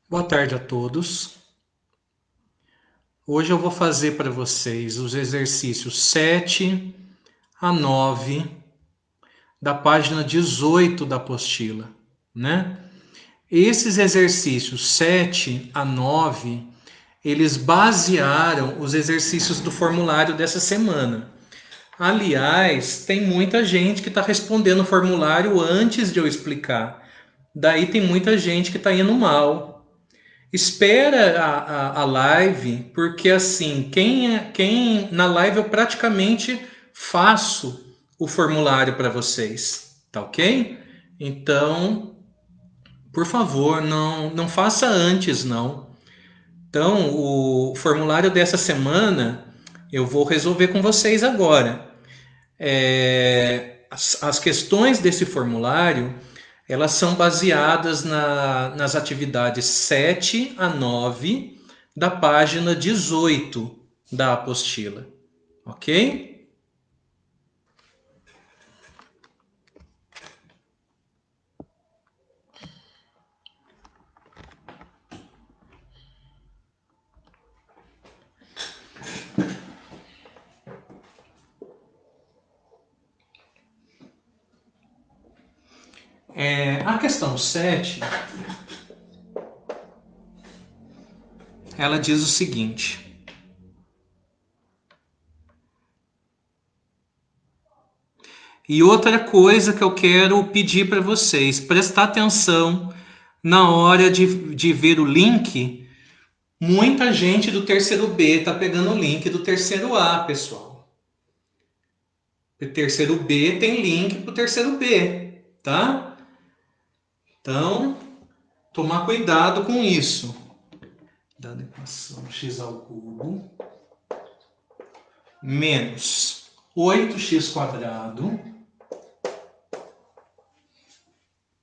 Boa tarde a todos. Hoje eu vou fazer para vocês os exercícios 7 a 9 da página 18 da apostila, né? Esses exercícios 7 a 9, eles basearam os exercícios do formulário dessa semana. Aliás, tem muita gente que está respondendo o formulário antes de eu explicar. Daí tem muita gente que está indo mal. Espera a live, porque assim, quem na live eu praticamente faço o formulário para vocês, tá ok? Então, por favor, não faça antes, não. Então, o formulário dessa semana eu vou resolver com vocês agora. As questões desse formulário elas são baseadas nas atividades 7 a 9 da página 18 da apostila, ok? A questão 7, ela diz o seguinte: e outra coisa que eu quero pedir para vocês, prestar atenção na hora de ver o link. Muita gente do terceiro B está pegando o link do terceiro A, pessoal. O terceiro B tem link para o terceiro B, tá? Então, tomar cuidado com isso. Dada equação x ao cubo menos 8x quadrado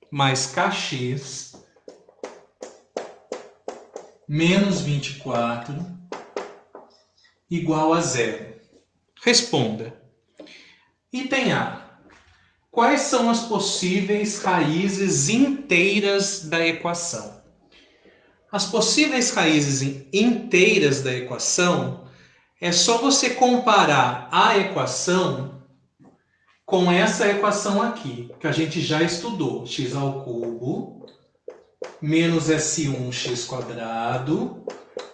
mais kx menos 24 igual a zero. Responda. Item A. Quais são as possíveis raízes inteiras da equação? As possíveis raízes inteiras da equação é só você comparar a equação com essa equação aqui, que a gente já estudou. X ao cubo menos S1x quadrado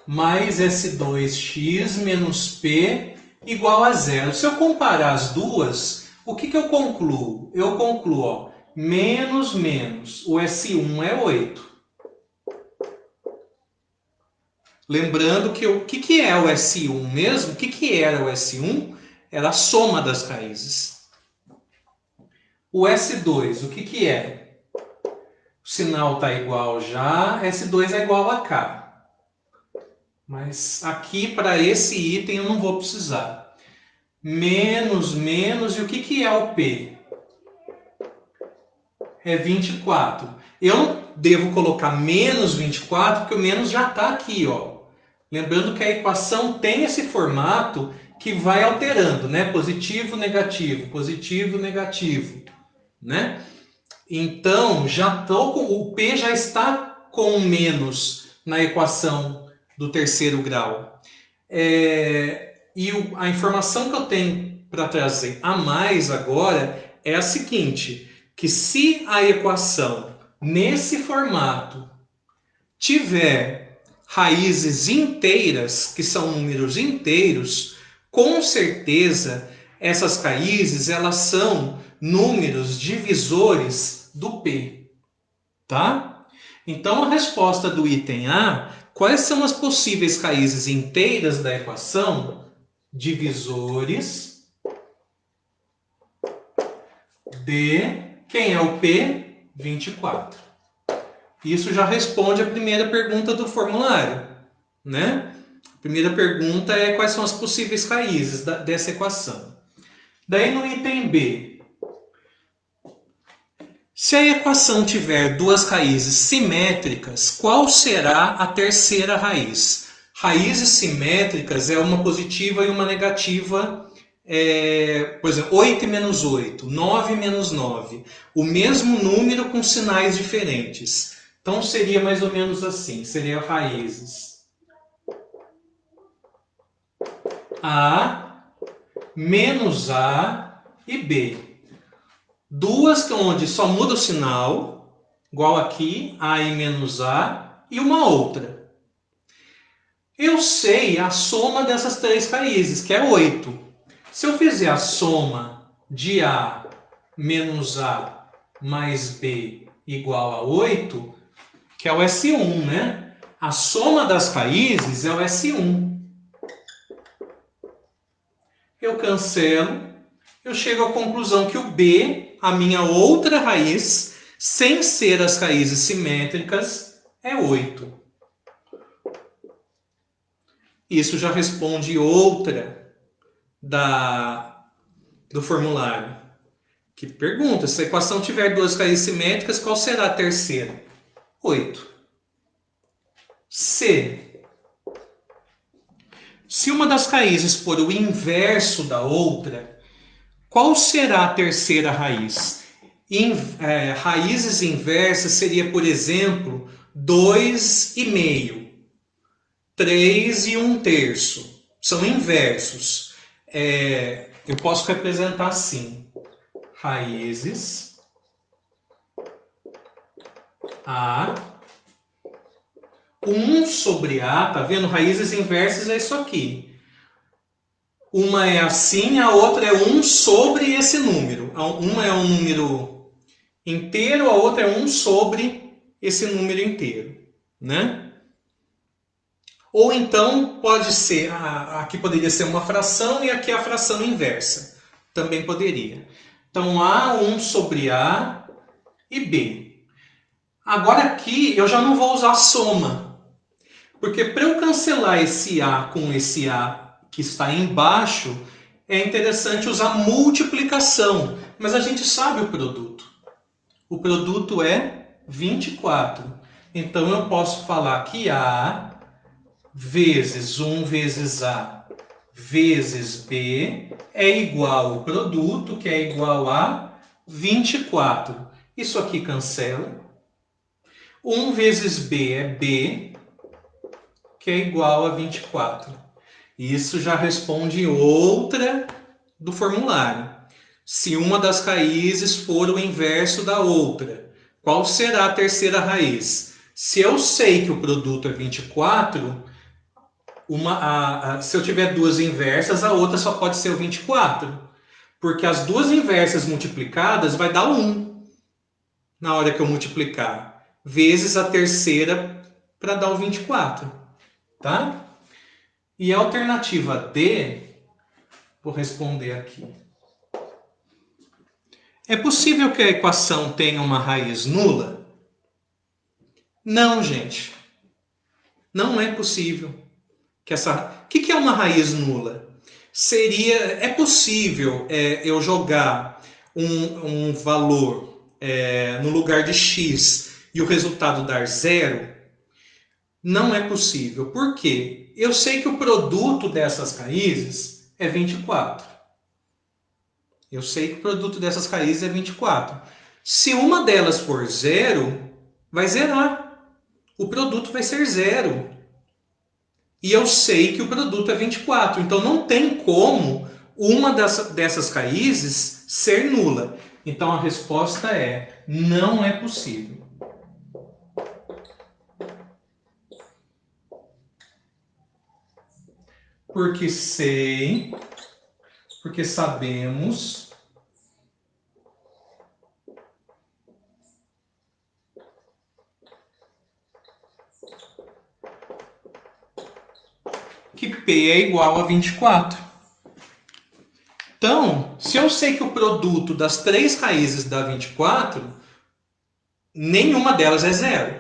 mais S2x menos P igual a zero. Se eu comparar as duas, o que eu concluo? Eu concluo, ó, menos, o S1 é 8. Lembrando que o que é o S1 mesmo? O que era o S1? Era a soma das raízes. O S2, o que é? O sinal está igual já, S2 é igual a K. Mas aqui, para esse item, eu não vou precisar. Menos, e o que é o P? É 24. Eu devo colocar menos 24, porque o menos já está aqui, ó. Lembrando que a equação tem esse formato que vai alterando, né? Positivo, negativo, né? Então, o P já está com menos na equação do terceiro grau. A informação que eu tenho para trazer a mais agora é a seguinte, que se a equação nesse formato tiver raízes inteiras, que são números inteiros, com certeza essas raízes elas são números divisores do P, tá? Então a resposta do item A, quais são as possíveis raízes inteiras da equação? Divisores de, quem é o P? 24. Isso já responde a primeira pergunta do formulário, né? A primeira pergunta é quais são as possíveis raízes dessa equação. Daí no item B, se a equação tiver duas raízes simétricas, qual será a terceira raiz? Raízes simétricas é uma positiva e uma negativa, por exemplo, 8 e menos 8, 9 e menos 9. O mesmo número com sinais diferentes. Então seria mais ou menos assim, seria raízes A menos A e B. Duas onde só muda o sinal, igual aqui, A e menos A, e uma outra. Eu sei a soma dessas três raízes, que é 8. Se eu fizer a soma de A menos A mais B igual a 8, que é o S1, né? A soma das raízes é o S1. Eu cancelo, eu chego à conclusão que o B, a minha outra raiz, sem ser as raízes simétricas, é 8. Isso já responde outra do formulário, que pergunta, se a equação tiver duas raízes simétricas, qual será a terceira? 8. C. Se uma das raízes for o inverso da outra, qual será a terceira raiz? Raízes inversas seria, por exemplo, 2,5, 3 e 1/3. São inversos. Eu posso representar assim. Raízes A. 1 sobre A, tá vendo? Raízes inversas é isso aqui. Uma é assim, a outra é 1 sobre esse número. Uma é um número inteiro, a outra é 1 sobre esse número inteiro, né? Ou então pode ser, aqui poderia ser uma fração e aqui a fração inversa. Também poderia. Então A, 1 sobre A e B. Agora aqui eu já não vou usar soma. Porque para eu cancelar esse A com esse A que está embaixo, é interessante usar multiplicação. Mas a gente sabe o produto. O produto é 24. Então eu posso falar que A vezes 1 vezes A vezes B é igual ao produto, que é igual a 24. Isso aqui cancela. 1 vezes B é B, que é igual a 24. Isso já responde outra do formulário. Se uma das raízes for o inverso da outra, qual será a terceira raiz? Se eu sei que o produto é 24, se eu tiver duas inversas, a outra só pode ser o 24. Porque as duas inversas multiplicadas vai dar 1 na hora que eu multiplicar, vezes a terceira para dar o 24. Tá? E a alternativa D, vou responder aqui. É possível que a equação tenha uma raiz nula? Não, gente. Não é possível. O que é uma raiz nula? É possível eu jogar um valor no lugar de x e o resultado dar 0? Não é possível. Por quê? Eu sei que o produto dessas raízes é 24. Eu sei que o produto dessas raízes é 24. Se uma delas for 0, vai zerar. O produto vai ser 0. E eu sei que o produto é 24. Então não tem como uma dessas raízes ser nula. Então a resposta é: não é possível. Porque sabemos que P é igual a 24. Então, se eu sei que o produto das três raízes dá 24, nenhuma delas é 0.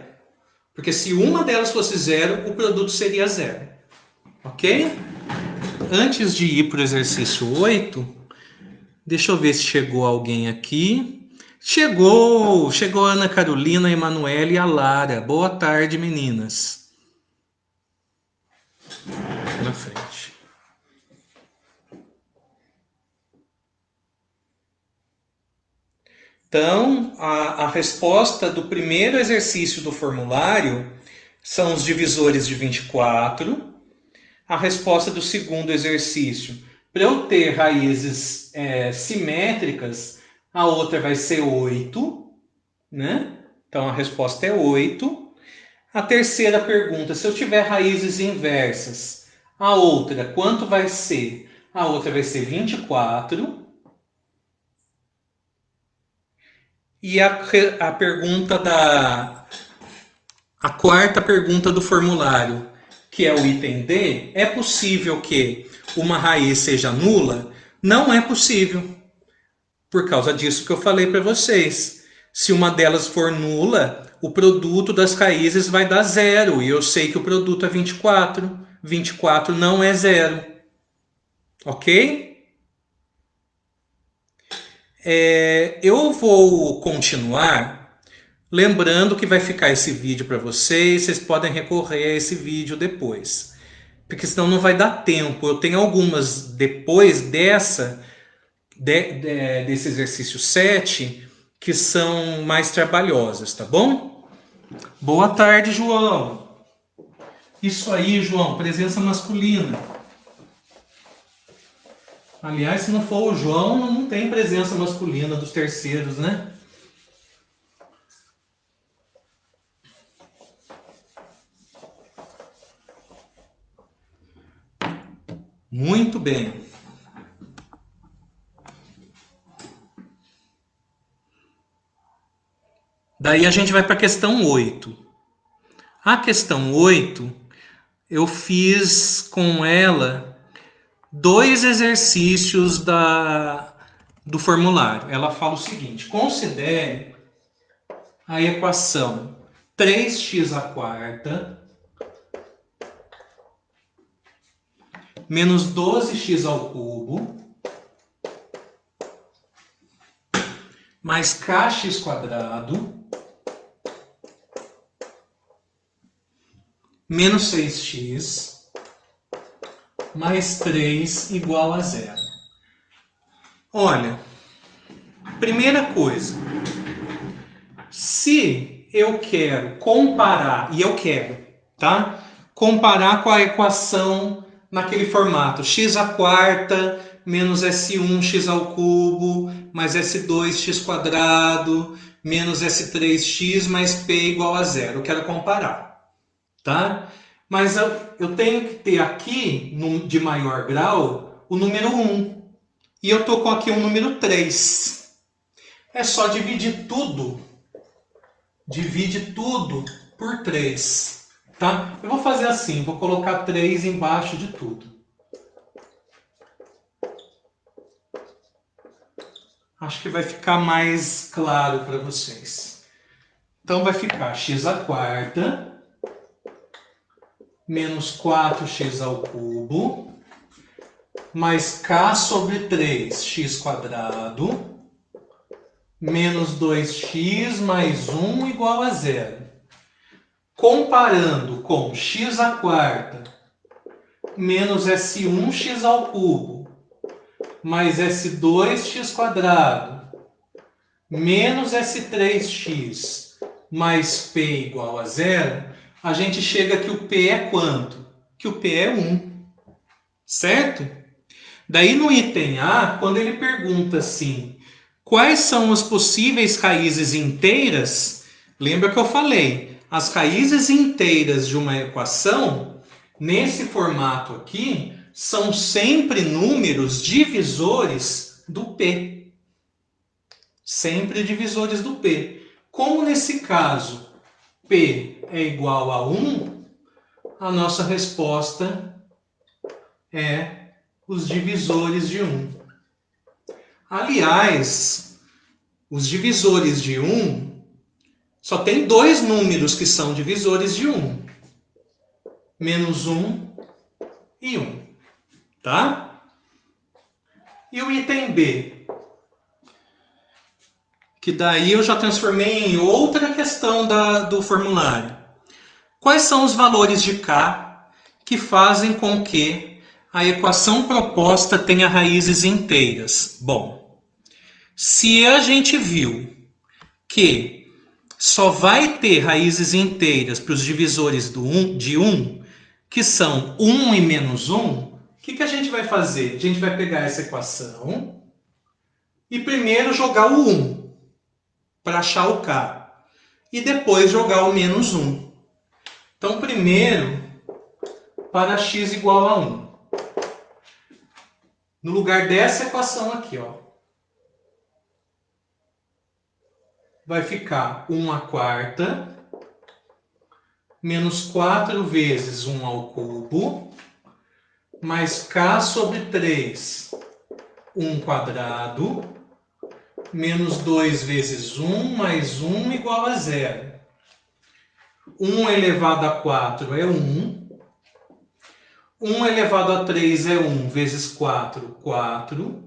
Porque se uma delas fosse 0, o produto seria 0. Ok? Antes de ir para o exercício 8, deixa eu ver se chegou alguém aqui. Chegou a Ana Carolina, a Emanuele e a Lara. Boa tarde, meninas. Na frente. Então, a resposta do primeiro exercício do formulário são os divisores de 24. A resposta do segundo exercício, para eu ter raízes simétricas, a outra vai ser 8, né? Então, a resposta é 8. A terceira pergunta, se eu tiver raízes inversas, a outra, quanto vai ser? A outra vai ser 24. E a pergunta a quarta pergunta do formulário, que é o item D, é possível que uma raiz seja nula? Não é possível. Por causa disso que eu falei para vocês. Se uma delas for nula, o produto das raízes vai dar 0. E eu sei que o produto é 24. 24 não é 0. Ok? Eu vou continuar, lembrando que vai ficar esse vídeo para vocês podem recorrer a esse vídeo depois, porque senão não vai dar tempo. Eu tenho algumas depois desse exercício 7 que são mais trabalhosas, tá bom? Boa tarde, João. Isso aí, João, presença masculina. Aliás, se não for o João, não tem presença masculina dos terceiros, né? Muito bem. Daí a gente vai para a questão 8. A questão 8, eu fiz com ela 2 exercícios do formulário. Ela fala o seguinte: considere a equação 3x à quarta menos 12x ao cubo mais kx quadrado menos 6x mais 3 igual a 0. Olha, primeira coisa, se eu quero comparar, e eu quero, tá? Comparar com a equação naquele formato x à quarta menos S1x ao cubo mais S2x quadrado menos S3x mais P igual a 0. Eu quero comparar, tá? Mas eu tenho que ter aqui, de maior grau, o número 1. E eu estou com aqui o número 3. É só dividir tudo. Divide tudo por 3. Tá? Eu vou fazer assim, vou colocar 3 embaixo de tudo. Acho que vai ficar mais claro para vocês. Então vai ficar x à quarta menos 4x ao cubo, mais k sobre 3, x quadrado, menos 2x mais 1 igual a 0. Comparando com x à quarta menos S1x ao cubo, mais S2x quadrado, menos S3x, mais P igual a 0, a gente chega que o P é quanto? Que o P é 1. Certo? Daí no item A, quando ele pergunta assim, quais são as possíveis raízes inteiras, lembra que eu falei, as raízes inteiras de uma equação, nesse formato aqui, são sempre números divisores do P. Sempre divisores do P. Como nesse caso, P é igual a 1, a nossa resposta é os divisores de 1. Aliás, os divisores de 1, só tem 2 números que são divisores de 1. Menos 1 e 1. Tá? E o item B? Que daí eu já transformei em outra questão do formulário. Quais são os valores de K que fazem com que a equação proposta tenha raízes inteiras? Bom, se a gente viu que só vai ter raízes inteiras para os divisores de 1, que são 1 e menos 1, o que a gente vai fazer? A gente vai pegar essa equação e primeiro jogar o 1 para achar o k. E depois jogar o menos 1. Então, primeiro, para x igual a 1. No lugar dessa equação aqui, ó, vai ficar 1/4 menos 4 vezes 1 ao cubo, mais k sobre 3, 1 quadrado, menos 2 vezes 1 mais 1 igual a 0. 1 elevado a 4 é 1. 1 elevado a 3 é 1 vezes 4, 4.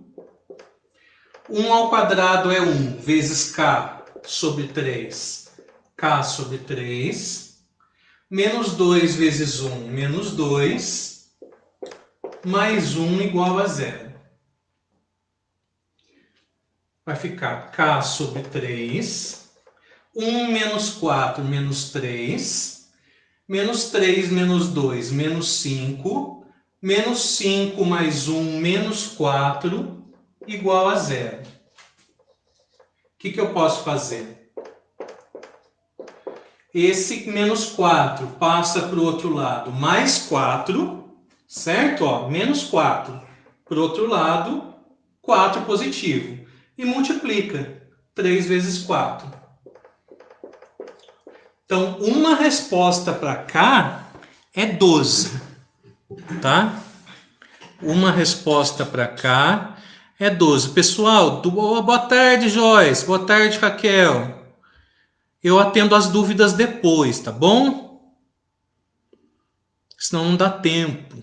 1 ao quadrado é 1 vezes k sobre 3, k sobre 3. Menos 2 vezes 1, menos 2. Mais 1 igual a 0. Vai ficar k sobre 3. 1 menos 4, menos 3. Menos 3 menos 2, menos 5. Menos 5 mais 1, menos 4, igual a 0. O que eu posso fazer? Esse menos 4 passa para o outro lado, mais 4, certo? Ó, menos 4 para o outro lado, 4 positivo. E multiplica 3 vezes 4. Então, uma resposta para cá é 12, tá? Uma resposta para cá é 12. Pessoal, boa tarde, Joyce. Boa tarde, Raquel. Eu atendo as dúvidas depois, tá bom? Senão não dá tempo.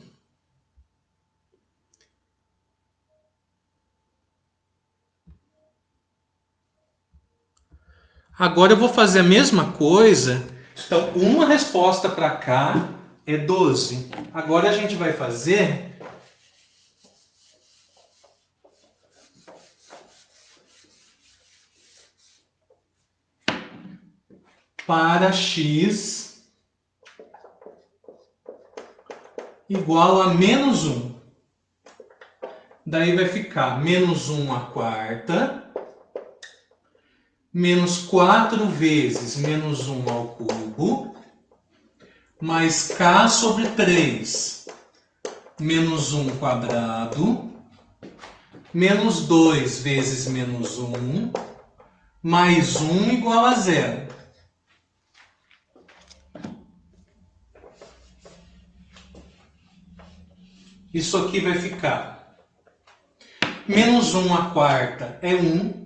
Agora eu vou fazer a mesma coisa. Então, uma resposta para cá é 12. Agora a gente vai fazer para x igual a menos 1. Daí vai ficar menos 1/4 menos 4 vezes menos 1 ao cubo, mais k sobre 3, menos 1 quadrado, menos 2 vezes menos 1, mais 1 igual a 0. Isso aqui vai ficar menos 1/4 é 1.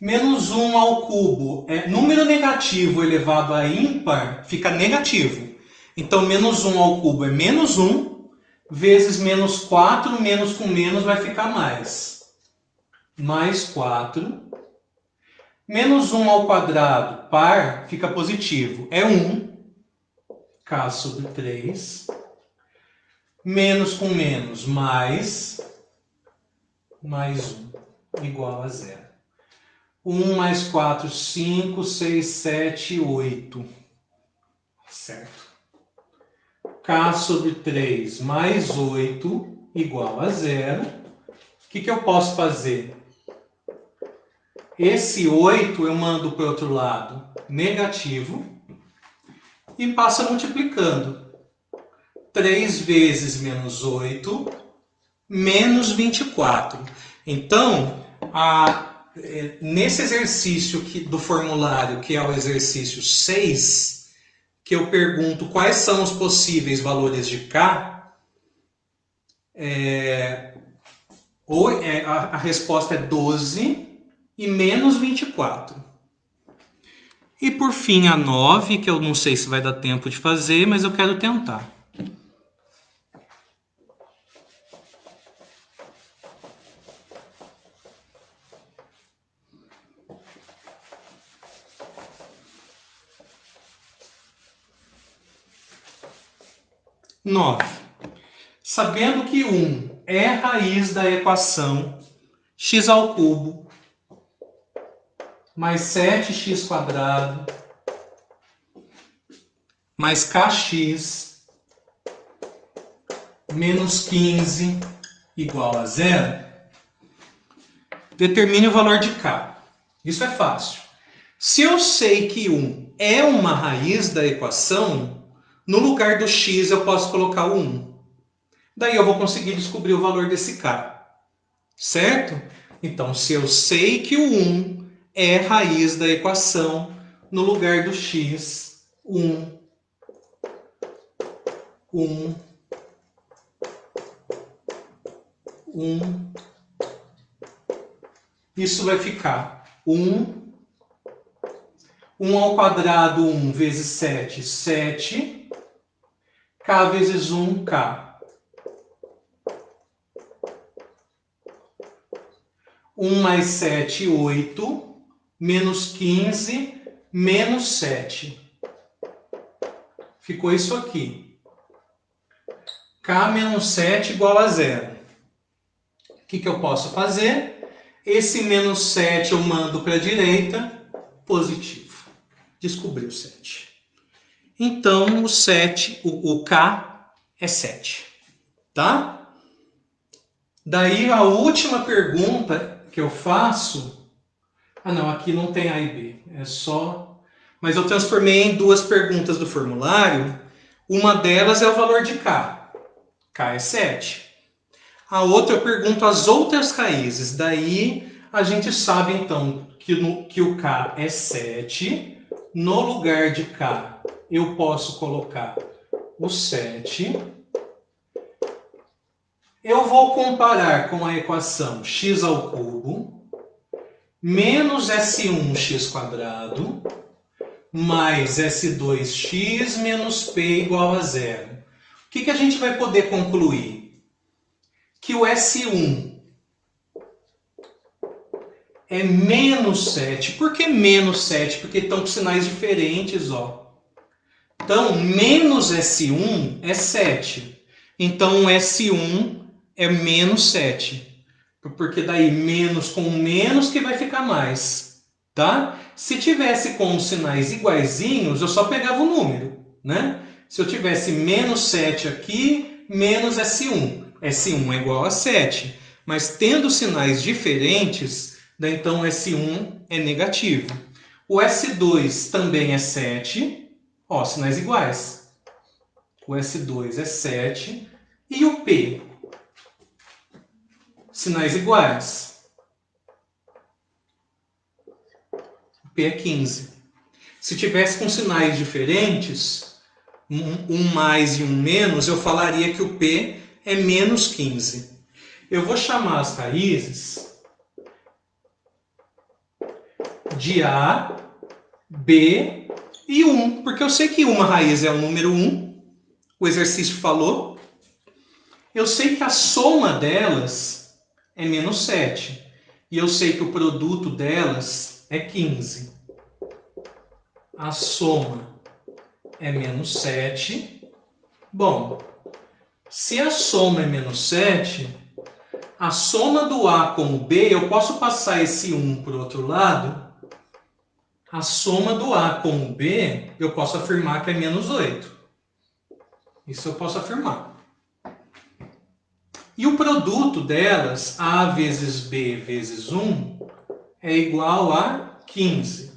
Menos 1 ao cubo é número negativo elevado a ímpar, fica negativo. Então, menos 1 ao cubo é menos 1, vezes menos 4, menos com menos vai ficar mais. Mais 4. Menos 1 ao quadrado, par, fica positivo, é 1. K sobre 3. Menos com menos, mais 1, igual a 0. 1 mais 4, 5, 6, 7, 8. Certo. K sobre 3 mais 8 igual a 0. O que eu posso fazer? Esse 8 eu mando para o outro lado negativo e passa multiplicando. 3 vezes menos 8, menos 24. Então, nesse exercício do formulário, que é o exercício 6, que eu pergunto quais são os possíveis valores de K, a resposta é 12 e menos 24. E por fim a 9, que eu não sei se vai dar tempo de fazer, mas eu quero tentar. Sabendo que 1 é raiz da equação x ao cubo mais 7x² mais kx menos 15 igual a 0. Determine o valor de k. Isso é fácil. Se eu sei que 1 é uma raiz da equação, no lugar do x eu posso colocar o 1. Daí eu vou conseguir descobrir o valor desse k. Certo? Então, se eu sei que o 1 é raiz da equação, no lugar do x, 1, 1, 1. Isso vai ficar 1. 1 ao quadrado, 1 vezes 7, 7. K vezes 1, K. 1 mais 7, 8. Menos 15, menos 7. Ficou isso aqui. K menos 7 igual a 0. O que eu posso fazer? Esse menos 7 eu mando para a direita, positivo. Descobri o 7. Então, o 7, o K é 7. Tá? Daí, a última pergunta que eu faço... Ah, não, aqui não tem A e B. É só... Mas eu transformei em duas perguntas do formulário. Uma delas é o valor de K. K é 7. A outra eu pergunto as outras raízes. Daí, a gente sabe, então, que o K é 7. No lugar de K, eu posso colocar o 7. Eu vou comparar com a equação x ao cubo menos S1x² mais S2x menos P igual a 0. O que a gente vai poder concluir? Que o S1 é menos 7. Por que menos 7? Porque estão com sinais diferentes, ó. Então, menos S1 é 7. Então, S1 é menos 7. Porque daí, menos com menos que vai ficar mais. Tá? Se tivesse com os sinais iguaizinhos, eu só pegava o número, né? Se eu tivesse menos 7 aqui, menos S1. S1 é igual a 7. Mas tendo sinais diferentes... Então, S1 é negativo. O S2 também é 7. Ó, sinais iguais. O S2 é 7. E o P? Sinais iguais. O P é 15. Se tivesse com sinais diferentes, um mais e um menos, eu falaria que o P é menos 15. Eu vou chamar as raízes... de A, B e 1, porque eu sei que uma raiz é o número 1, o exercício falou. Eu sei que a soma delas é menos 7, e eu sei que o produto delas é 15. A soma é menos 7. Bom, se a soma é menos 7, a soma do A com o B, eu posso passar esse 1 para o outro lado. A soma do A com o B, eu posso afirmar que é menos 8. Isso eu posso afirmar. E o produto delas, A vezes B vezes 1, é igual a 15.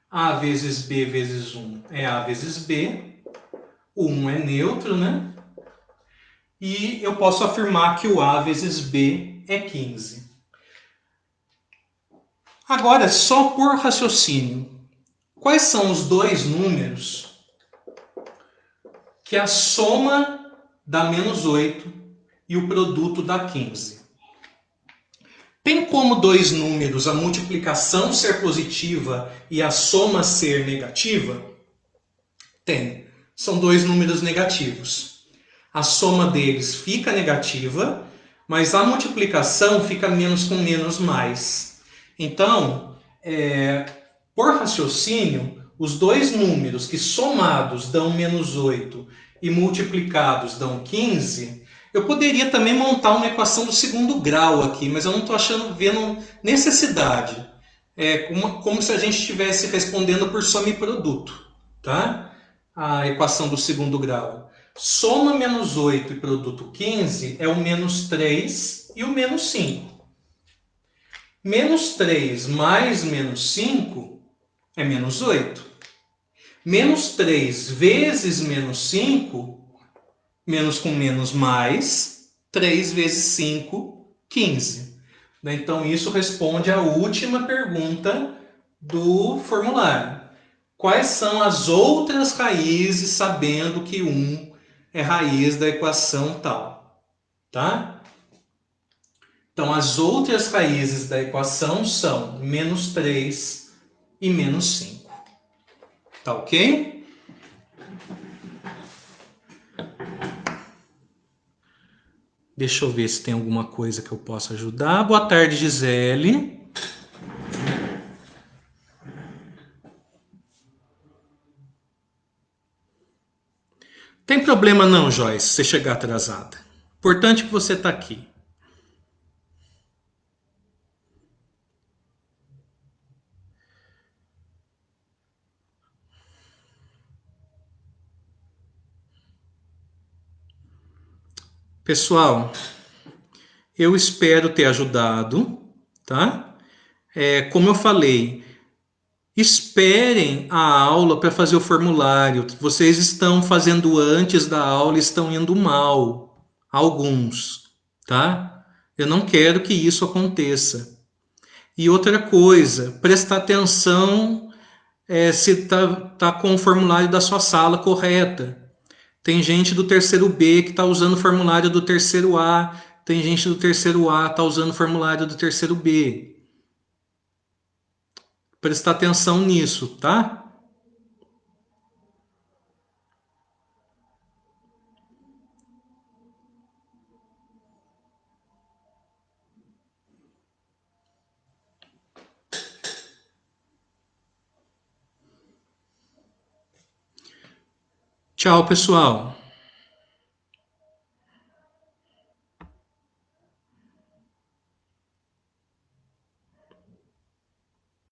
A vezes B vezes 1 é A vezes B. O 1 é neutro, né? E eu posso afirmar que o A vezes B é 15. Agora, só por raciocínio, quais são os dois números que a soma dá menos 8 e o produto dá 15? Tem como dois números a multiplicação ser positiva e a soma ser negativa? Tem. São dois números negativos. A soma deles fica negativa, mas a multiplicação fica menos com menos mais. Então, por raciocínio, os dois números que somados dão menos 8 e multiplicados dão 15, eu poderia também montar uma equação do segundo grau aqui, mas eu não estou vendo necessidade. É como se a gente estivesse respondendo por soma e produto, tá? A equação do segundo grau. Soma menos 8 e produto 15 é o menos 3 e o menos 5. Menos 3 mais menos 5 é menos 8. Menos 3 vezes menos 5, menos com menos mais, 3 vezes 5, 15. Então, isso responde à última pergunta do formulário. Quais são as outras raízes, sabendo que 1 é raiz da equação tal? Tá? Então, as outras raízes da equação são menos 3 e menos 5. Tá ok? Deixa eu ver se tem alguma coisa que eu possa ajudar. Boa tarde, Gisele. Tem problema não, Joyce, se você chegar atrasada. Importante que você está aqui. Pessoal, eu espero ter ajudado, tá? Como eu falei, esperem a aula para fazer o formulário. Vocês estão fazendo antes da aula e estão indo mal. Alguns, tá? Eu não quero que isso aconteça. E outra coisa, prestar atenção se tá com o formulário da sua sala correta. Tem gente do terceiro B que está usando o formulário do terceiro A. Tem gente do terceiro A que está usando o formulário do terceiro B. Prestar atenção nisso, tá? Tchau, pessoal.